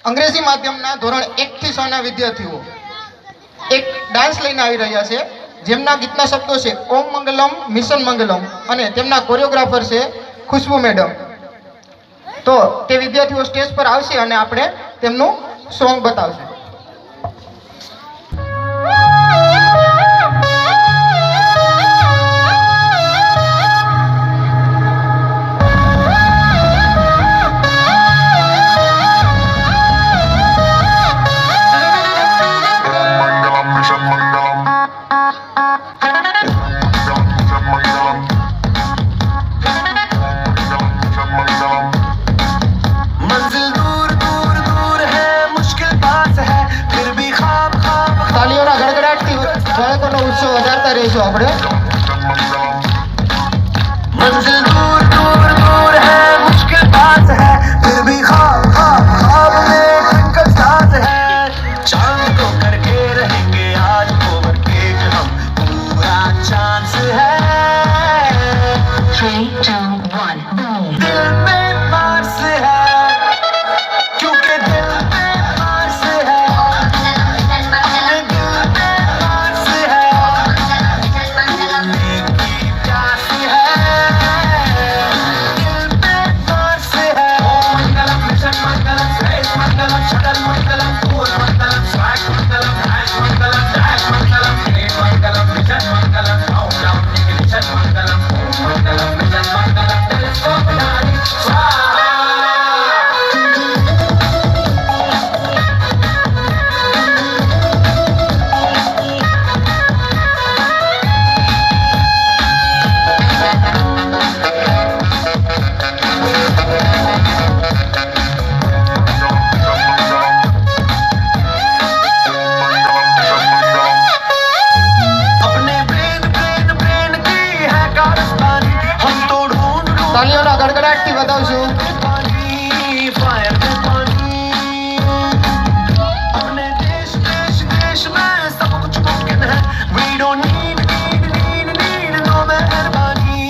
અંગ્રેજી માધ્યમના ધોરણ 1 થી 6 ના વિદ્યાર્થીઓ એક ડાન્સ લઈને આવી રહ્યા છે, જેમના ગીતના શબ્દો છે ઓમ મંગલમ મિશન મંગલમ અને તેમના કોરિયોગ્રાફર છે ખુશ્બુ મેડમ. તો તે વિદ્યાર્થીઓ સ્ટેજ પર આવશે અને આપણે તેમનું સોંગ બતાવશે. उत्सव વધારતા રહીશું આપણે. मंजिल दूर दूर दूर है, मुश्किल बात है, फिर भी ख्वाब ख्वाब ख्वाब में ट्विंकल साथ है. चांद को करके रहेंगे आज ओवरटेक हम, पूरा चांस है. 3, 2, 1 boom. दिल में पास है, क्योंकि दिल में पास है. તાલીઓના ગડગડાટથી બતાવશું. अपने देश देश देश में सब कुछ मुमकिन है. We don't need no मेहरबानी,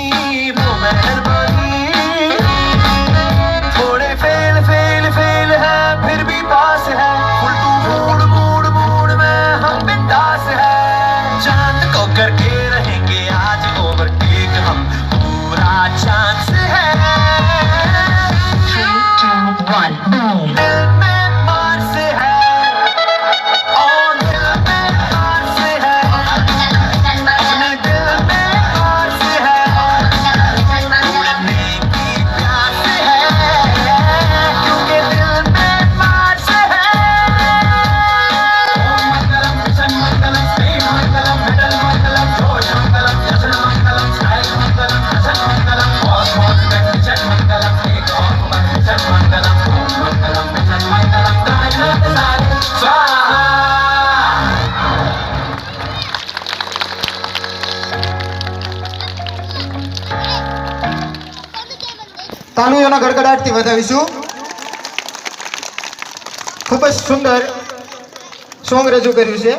वो मेहरबानी. थोड़े फेल फेल फेल है, फिर भी पास है. उल्टू मूड मूड मूड में हम बिंदास है. चांद को करके रहेंगे आज ओवरटेक हम, पूरा चांस है. 3, 2, 1 boom. दिल में पास है, ओ दिल में पास है. अपने दिल में पास है, उड़ने की प्यास है, क्योंकि दिल में पास है. ओम मंगलम मिशन मंगलम स्नेह मंगलम मेडल मंगलम जोश मंगलम जश्न मंगलम स्टाइल मंगलम मिशन मंगलम कॉस्मोस में मिशन मंगलम एक और मिशन मंगलम ओम मंगलम मिशन मंगलम कायनात सारी स्वाहा. તાલીઓના ગડગડાટથી વધાવીશું. ખૂબ જ સુંદર સોંગ રજૂ કર્યું છે.